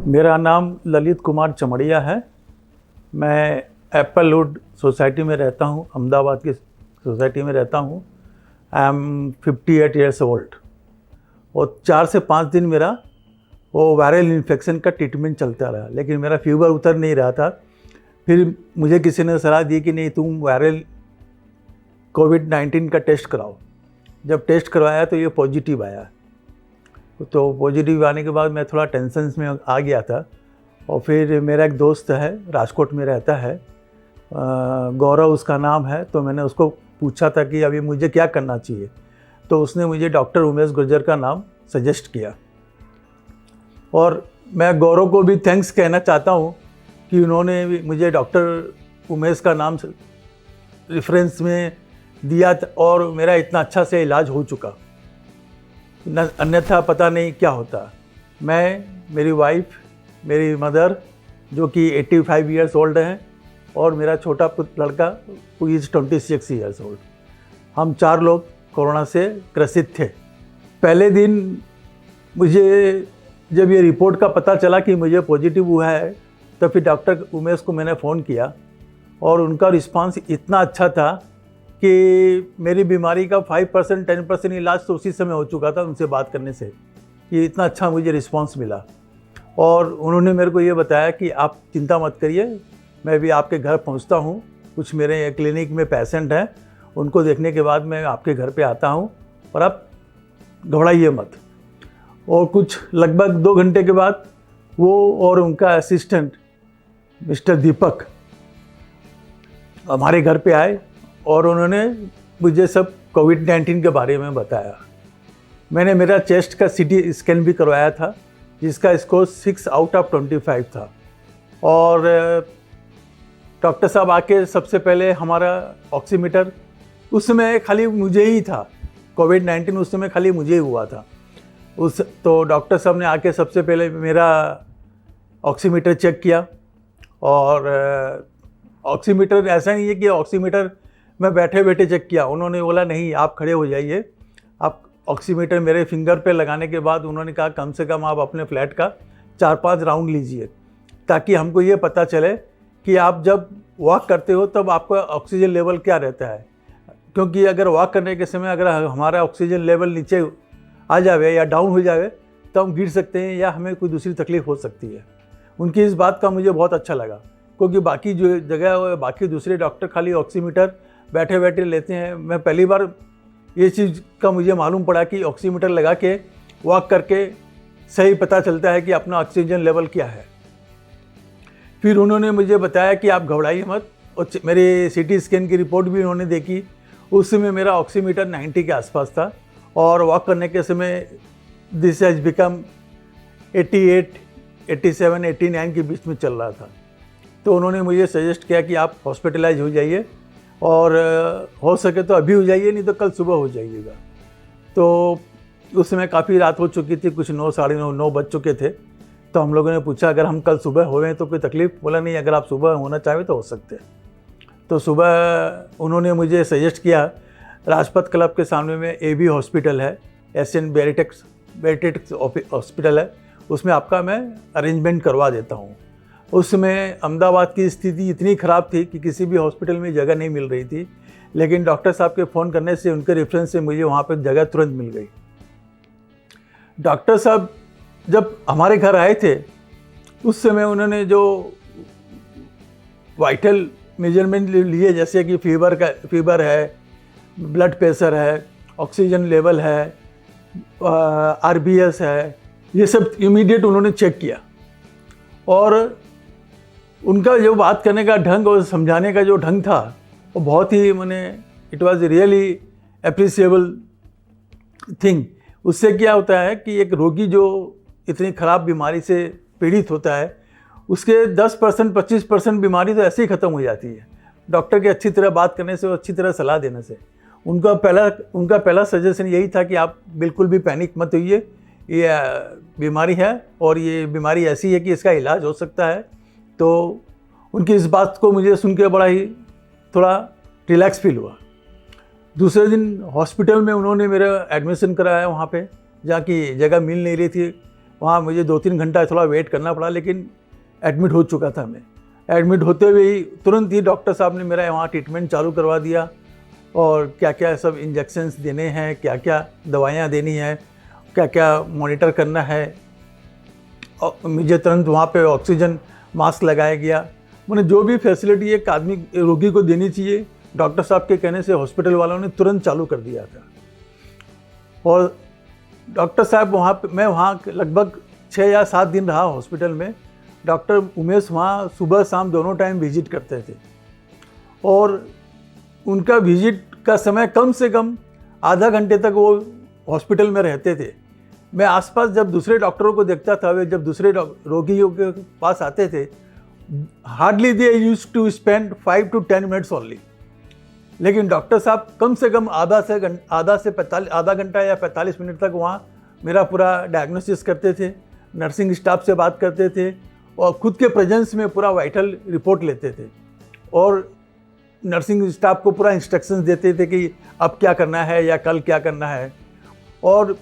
मेरा नाम ललित कुमार चमड़िया है। मैं एप्पलवुड सोसाइटी में रहता हूँ, अहमदाबाद की सोसाइटी में रहता हूँ। आई एम 58 ईयर्स ओल्ड और 4 से 5 दिन मेरा वो वायरल इन्फेक्शन का ट्रीटमेंट चलता रहा, लेकिन मेरा फीवर उतर नहीं रहा था। फिर मुझे किसी ने सलाह दी कि नहीं, तुम वायरल कोविड-19 का टेस्ट कराओ। जब टेस्ट करवाया तो ये पॉजिटिव आया। तो पॉजिटिव आने के बाद मैं थोड़ा टेंशन में आ गया था। और फिर मेरा एक दोस्त है, राजकोट में रहता है, गौरव उसका नाम है। तो मैंने उसको पूछा था कि अभी मुझे क्या करना चाहिए, तो उसने मुझे डॉक्टर उमेश गुर्जर का नाम सजेस्ट किया। और मैं गौरव को भी थैंक्स कहना चाहता हूँ कि उन्होंने भी मुझे डॉक्टर उमेश का नाम रेफरेंस में दिया और मेरा इतना अच्छा से इलाज हो चुका, अन्यथा पता नहीं क्या होता। मैं, मेरी वाइफ, मेरी मदर जो कि 85 ईयर्स ओल्ड हैं, और मेरा छोटा लड़का हु इज़ 26 ईयर्स ओल्ड, हम 4 लोग कोरोना से ग्रसित थे। पहले दिन मुझे जब ये रिपोर्ट का पता चला कि मुझे पॉजिटिव हुआ है, तो फिर डॉक्टर उमेश को मैंने फ़ोन किया और उनका रिस्पांस इतना अच्छा था कि मेरी बीमारी का 5% 10% इलाज तो उसी समय हो चुका था उनसे बात करने से, कि इतना अच्छा मुझे रिस्पांस मिला। और उन्होंने मेरे को ये बताया कि आप चिंता मत करिए, मैं भी आपके घर पहुंचता हूं। कुछ मेरे क्लिनिक में पेशेंट हैं, उनको देखने के बाद मैं आपके घर पे आता हूं, और आप घबराइए मत। और कुछ लगभग 2 घंटे के बाद वो और उनका असिस्टेंट मिस्टर दीपक हमारे घर पे आए और उन्होंने मुझे सब कोविड-19 के बारे में बताया। मैंने मेरा चेस्ट का CT स्कैन भी करवाया था, जिसका स्कोर 6 आउट ऑफ 25 था। और डॉक्टर साहब आके सबसे पहले हमारा ऑक्सीमीटर, उस समय खाली मुझे ही था, कोविड-19 उस समय खाली मुझे ही हुआ था। तो डॉक्टर साहब ने आके सबसे पहले मेरा ऑक्सीमीटर चेक किया। और ऑक्सीमीटर ऐसा नहीं है कि ऑक्सीमीटर मैं बैठे बैठे चेक किया। उन्होंने बोला नहीं, आप खड़े हो जाइए। आप ऑक्सीमीटर मेरे फिंगर पे लगाने के बाद उन्होंने कहा कम से कम आप अपने फ्लैट का 4-5 राउंड लीजिए, ताकि हमको ये पता चले कि आप जब वॉक करते हो तब आपका ऑक्सीजन लेवल क्या रहता है। क्योंकि अगर वॉक करने के समय अगर हमारा ऑक्सीजन लेवल नीचे आ जाए या डाउन हो जाए तो हम गिर सकते हैं या हमें कोई दूसरी तकलीफ हो सकती है। उनकी इस बात का मुझे बहुत अच्छा लगा, क्योंकि बाकी जो जगह बाकी दूसरे डॉक्टर खाली ऑक्सीमीटर बैठे बैठे लेते हैं। मैं पहली बार ये चीज़ का मुझे मालूम पड़ा कि ऑक्सीमीटर लगा के वॉक करके सही पता चलता है कि अपना ऑक्सीजन लेवल क्या है। फिर उन्होंने मुझे बताया कि आप घबराइए मत, और मेरी CT स्कैन की रिपोर्ट भी उन्होंने देखी। उस समय मेरा ऑक्सीमीटर 90 के आसपास था, और वॉक करने के समय दिस हैज़ बिकम 88, 87, 89 के बीच में चल रहा था। तो उन्होंने मुझे सजेस्ट किया कि आप हॉस्पिटलाइज हो जाइए, और हो सके तो अभी हो जाइए, नहीं तो कल सुबह हो जाइएगा। तो उस समय काफ़ी रात हो चुकी थी, कुछ 9, साढ़े 9 बज चुके थे। तो हम लोगों ने पूछा अगर हम कल सुबह होएं तो कोई तकलीफ़? बोला नहीं, अगर आप सुबह होना चाहें तो हो सकते हैं। तो सुबह उन्होंने मुझे सजेस्ट किया, राजपथ क्लब के सामने में AB हॉस्पिटल है, SN बैरिटेक्स हॉस्पिटल है, उसमें आपका मैं अरेंजमेंट करवा देता हूँ। उस समय अहमदाबाद की स्थिति इतनी ख़राब थी कि किसी भी हॉस्पिटल में जगह नहीं मिल रही थी, लेकिन डॉक्टर साहब के फ़ोन करने से, उनके रेफरेंस से मुझे वहाँ पर जगह तुरंत मिल गई। डॉक्टर साहब जब हमारे घर आए थे, उस समय उन्होंने जो वाइटल मेजरमेंट लिए, जैसे कि फीवर है, ब्लड प्रेशर है, ऑक्सीजन लेवल है, RBS है, ये सब इमीडिएट उन्होंने चेक किया। और उनका जो बात करने का ढंग और समझाने का जो ढंग था, वो बहुत ही it was really appreciable thing. उससे क्या होता है कि एक रोगी जो इतनी ख़राब बीमारी से पीड़ित होता है, उसके 10% 25% बीमारी तो ऐसे ही ख़त्म हो जाती है, डॉक्टर के अच्छी तरह बात करने से और अच्छी तरह सलाह देने से। उनका पहला सजेशन यही था कि आप बिल्कुल भी पैनिक मत होइए, ये बीमारी है और ये बीमारी ऐसी है कि इसका इलाज हो सकता है। तो उनकी इस बात को मुझे सुन के बड़ा ही थोड़ा रिलैक्स फील हुआ। दूसरे दिन हॉस्पिटल में उन्होंने मेरा एडमिशन कराया वहाँ पे, जहाँ की जगह मिल नहीं रही थी, वहाँ मुझे 2-3 घंटा थोड़ा वेट करना पड़ा, लेकिन एडमिट हो चुका था मैं। एडमिट होते हुए ही तुरंत ही डॉक्टर साहब ने मेरा वहाँ ट्रीटमेंट चालू करवा दिया, और क्या क्या सब इंजेक्शन्स देने हैं, क्या क्या दवाइयाँ देनी है, क्या क्या मॉनिटर करना है। और मुझे तुरंत वहाँ पे ऑक्सीजन मास्क लगाया गया। मैंने जो भी फैसिलिटी एक आदमी रोगी को देनी चाहिए, डॉक्टर साहब के कहने से हॉस्पिटल वालों ने तुरंत चालू कर दिया था। और डॉक्टर साहब वहाँ पे, मैं वहाँ लगभग 6 या 7 दिन रहा हॉस्पिटल में। डॉक्टर उमेश वहाँ सुबह शाम दोनों टाइम विजिट करते थे, और उनका विजिट का समय कम से कम आधा घंटे तक वो हॉस्पिटल में रहते थे। मैं आसपास जब दूसरे डॉक्टरों को देखता था, वे जब दूसरे रोगियों के पास आते थे, hardly they used to spend 5 to 10 minutes only, लेकिन डॉक्टर साहब कम से कम आधा घंटा या 45 मिनट तक वहाँ मेरा पूरा डायग्नोसिस करते थे, नर्सिंग स्टाफ से बात करते थे, और खुद के प्रेजेंस में पूरा वाइटल रिपोर्ट लेते थे, और नर्सिंग स्टाफ को पूरा इंस्ट्रक्शंस देते थे कि अब क्या करना है या कल क्या करना है। और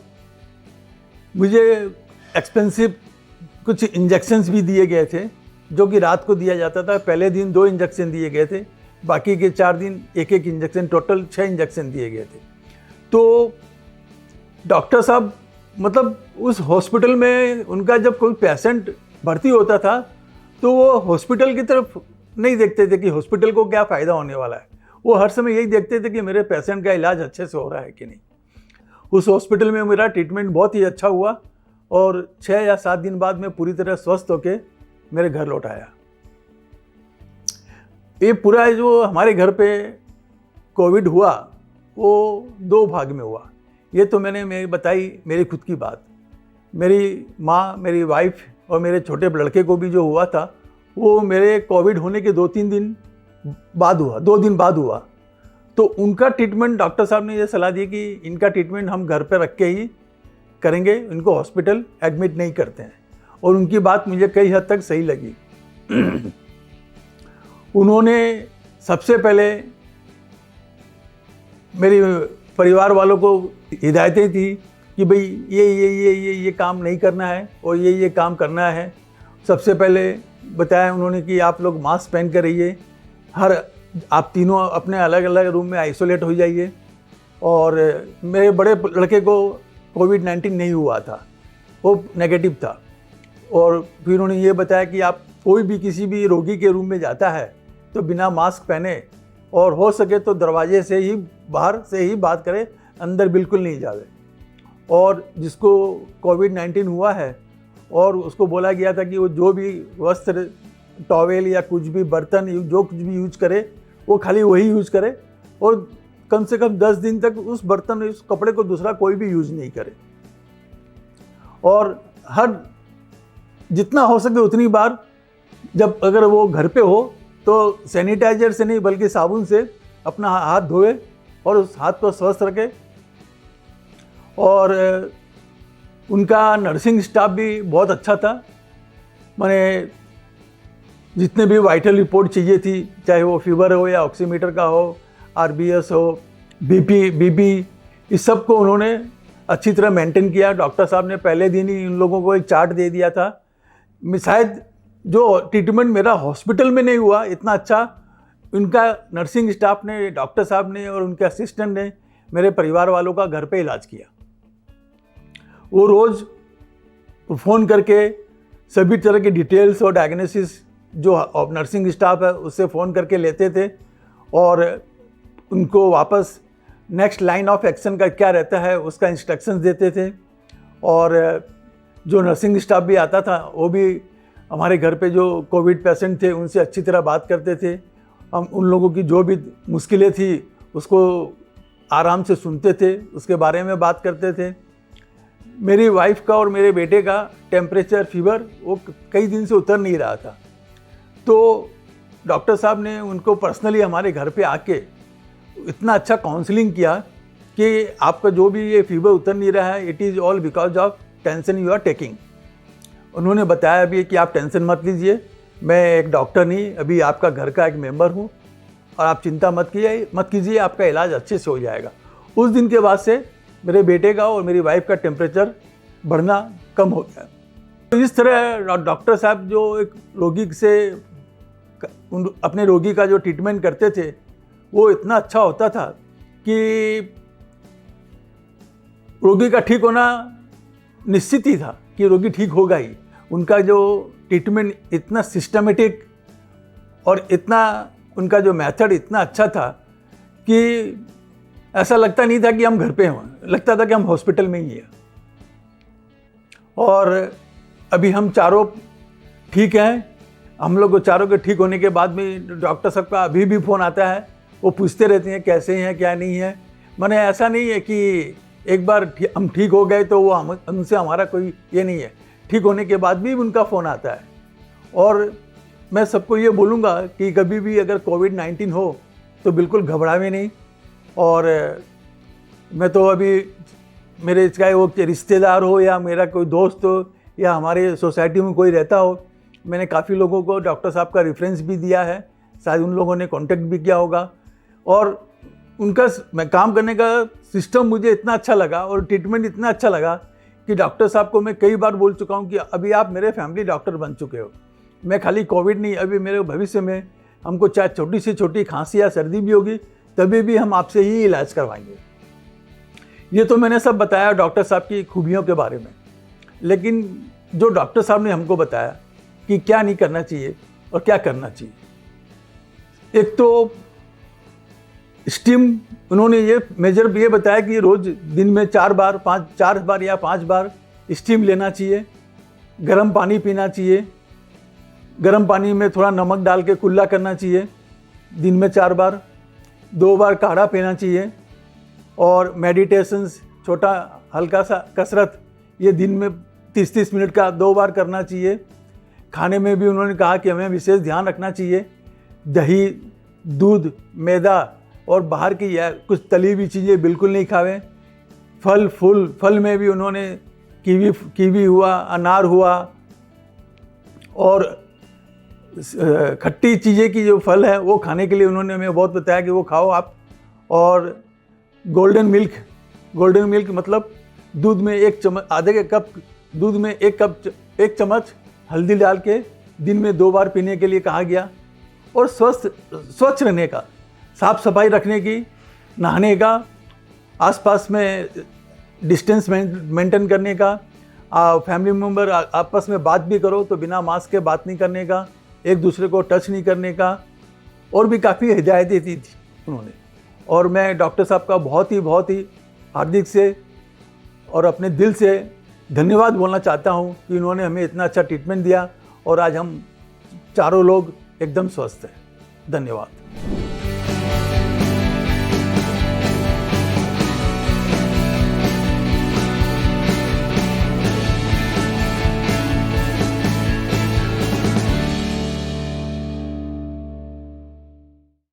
मुझे एक्सपेंसिव कुछ इंजेक्शन्स भी दिए गए थे, जो कि रात को दिया जाता था। पहले दिन 2 इंजेक्शन दिए गए थे, बाकी के 4 दिन 1-1 इंजेक्शन, टोटल 6 इंजेक्शन दिए गए थे। तो डॉक्टर साहब मतलब उस हॉस्पिटल में उनका जब कोई पेशेंट भर्ती होता था, तो वो हॉस्पिटल की तरफ नहीं देखते थे कि हॉस्पिटल को क्या फ़ायदा होने वाला है। वो हर समय यही देखते थे कि मेरे पेशेंट का इलाज अच्छे से हो रहा है कि नहीं। उस हॉस्पिटल में मेरा ट्रीटमेंट बहुत ही अच्छा हुआ, और 6 या 7 दिन बाद मैं पूरी तरह स्वस्थ होके मेरे घर लौट आया। ये पूरा जो हमारे घर पे कोविड हुआ, वो 2 भाग में हुआ। ये तो मैंने बताई मेरी खुद की बात। मेरी माँ, मेरी वाइफ और मेरे छोटे लड़के को भी जो हुआ था, वो मेरे कोविड होने के 2-3 दिन बाद हुआ, 2 दिन बाद हुआ। तो उनका ट्रीटमेंट डॉक्टर साहब ने ये सलाह दी कि इनका ट्रीटमेंट हम घर पे रख के ही करेंगे, इनको हॉस्पिटल एडमिट नहीं करते हैं। और उनकी बात मुझे कई हद तक सही लगी। उन्होंने सबसे पहले मेरे परिवार वालों को हिदायतें थी कि भाई ये काम नहीं करना है और ये काम करना है। सबसे पहले बताया उन्होंने कि आप लोग मास्क पहन कर रहिए, आप तीनों अपने अलग अलग रूम में आइसोलेट हो जाइए। और मेरे बड़े लड़के को कोविड-19 नहीं हुआ था, वो नेगेटिव था। और फिर उन्होंने ये बताया कि आप कोई भी किसी भी रोगी के रूम में जाता है तो बिना मास्क पहने, और हो सके तो दरवाजे से ही, बाहर से ही बात करें, अंदर बिल्कुल नहीं जावे। और जिसको कोविड-19 हुआ है और उसको बोला गया था कि वो जो भी वस्त्र, टॉवेल या कुछ भी बर्तन, जो कुछ भी यूज करे वो खाली वही यूज करे, और कम से कम 10 दिन तक उस बर्तन, उस कपड़े को दूसरा कोई भी यूज नहीं करे। और हर जितना हो सके उतनी बार, जब अगर वो घर पे हो तो सैनिटाइजर से नहीं बल्कि साबुन से अपना हाथ धोए और उस हाथ को स्वस्थ रखे। और उनका नर्सिंग स्टाफ भी बहुत अच्छा था। मैंने जितने भी वाइटल रिपोर्ट चाहिए थी, चाहे वो फीवर हो या ऑक्सीमीटर का हो, RBS हो, BP, इस सब को उन्होंने अच्छी तरह मेंटेन किया। डॉक्टर साहब ने पहले दिन ही उन लोगों को एक चार्ट दे दिया था। शायद जो ट्रीटमेंट मेरा हॉस्पिटल में नहीं हुआ इतना अच्छा, उनका नर्सिंग स्टाफ ने, डॉक्टर साहब ने और उनके असिस्टेंट ने मेरे परिवार वालों का घर पे इलाज किया। वो रोज़ फ़ोन करके सभी तरह की डिटेल्स और डायग्नोसिस जो नर्सिंग स्टाफ है उससे फ़ोन करके लेते थे, और उनको वापस नेक्स्ट लाइन ऑफ एक्शन का क्या रहता है उसका इंस्ट्रक्शंस देते थे। और जो नर्सिंग स्टाफ भी आता था वो भी हमारे घर पे जो कोविड पेशेंट थे उनसे अच्छी तरह बात करते थे। हम उन लोगों की जो भी मुश्किलें थी उसको आराम से सुनते थे, उसके बारे में बात करते थे। मेरी वाइफ का और मेरे बेटे का टेम्परेचर, फीवर वो कई दिन से उतर नहीं रहा था, तो डॉक्टर साहब ने उनको पर्सनली हमारे घर पे आके इतना अच्छा काउंसलिंग किया कि आपका जो भी ये फीवर उतर नहीं रहा है, it is all because of tension you are taking. उन्होंने बताया भी कि आप टेंशन मत लीजिए, मैं एक डॉक्टर नहीं, अभी आपका घर का एक मेंबर हूँ, और आप चिंता मत कीजिए, आपका इलाज अच्छे से हो जाएगा। उस दिन के बाद से मेरे बेटे का और मेरी वाइफ का टेम्परेचर बढ़ना कम हो गया। तो इस तरह डॉक्टर साहब जो एक रोगी से अपने रोगी का जो ट्रीटमेंट करते थे वो इतना अच्छा होता था कि रोगी का ठीक होना निश्चित ही था कि रोगी ठीक होगा ही। उनका जो ट्रीटमेंट इतना सिस्टमेटिक और इतना उनका जो मेथड इतना अच्छा था कि ऐसा लगता नहीं था कि हम घर पे हों, लगता था कि हम हॉस्पिटल में ही हैं। और अभी हम चारों ठीक हैं। हम लोग चारों के ठीक होने के बाद में डॉक्टर साहब का अभी भी फ़ोन आता है, वो पूछते रहते हैं कैसे हैं क्या नहीं है। माने ऐसा नहीं है कि एक बार हम ठीक हो गए तो वो हमसे हमारा कोई ये नहीं है, ठीक होने के बाद भी उनका फ़ोन आता है। और मैं सबको ये बोलूँगा कि कभी भी अगर कोविड-19 हो तो बिल्कुल घबरावे नहीं। और मैं तो अभी मेरे चाहे वो रिश्तेदार हो या मेरा कोई दोस्त हो या हमारे सोसाइटी में कोई रहता हो, मैंने काफ़ी लोगों को डॉक्टर साहब का रेफरेंस भी दिया है, शायद उन लोगों ने कांटेक्ट भी किया होगा। और उनका मैं काम करने का सिस्टम मुझे इतना अच्छा लगा और ट्रीटमेंट इतना अच्छा लगा कि डॉक्टर साहब को मैं कई बार बोल चुका हूँ कि अभी आप मेरे फैमिली डॉक्टर बन चुके हो। मैं खाली कोविड नहीं, अभी मेरे भविष्य में हमको चाहे छोटी से छोटी खांसी या सर्दी भी होगी तभी भी हम आपसे ही इलाज करवाएंगे। ये तो मैंने सब बताया डॉक्टर साहब की खूबियों के बारे में, लेकिन जो डॉक्टर साहब ने हमको बताया कि क्या नहीं करना चाहिए और क्या करना चाहिए। एक तो स्टीम उन्होंने ये बताया कि रोज़ दिन में 4 बार या 5 बार स्टीम लेना चाहिए, गर्म पानी पीना चाहिए, गर्म पानी में थोड़ा नमक डाल के कुल्ला करना चाहिए दिन में 4 बार, 2 बार काढ़ा पीना चाहिए और मेडिटेशंस छोटा हल्का सा कसरत ये दिन में 30-30 मिनट का 2 बार करना चाहिए। खाने में भी उन्होंने कहा कि हमें विशेष ध्यान रखना चाहिए, दही, दूध, मैदा और बाहर की या कुछ तली हुई चीज़ें बिल्कुल नहीं खावें। फल में भी उन्होंने कीवी हुआ, अनार हुआ और खट्टी चीज़ें की जो फल है वो खाने के लिए उन्होंने हमें बहुत बताया कि वो खाओ आप। और गोल्डन मिल्क मतलब दूध में आधे कप दूध में एक चम्मच हल्दी डाल के दिन में 2 बार पीने के लिए कहा गया। और स्वच्छ रहने का, साफ सफाई रखने की, नहाने का, आसपास में डिस्टेंस मेंटेन करने का, फैमिली मेम्बर आपस में बात भी करो तो बिना मास्क के बात नहीं करने का, एक दूसरे को टच नहीं करने का, और भी काफ़ी हिदायतें दी थी उन्होंने। और मैं डॉक्टर साहब का बहुत ही हार्दिक से और अपने दिल से धन्यवाद बोलना चाहता हूँ कि उन्होंने हमें इतना अच्छा ट्रीटमेंट दिया और आज हम चारों लोग एकदम स्वस्थ हैं। धन्यवाद।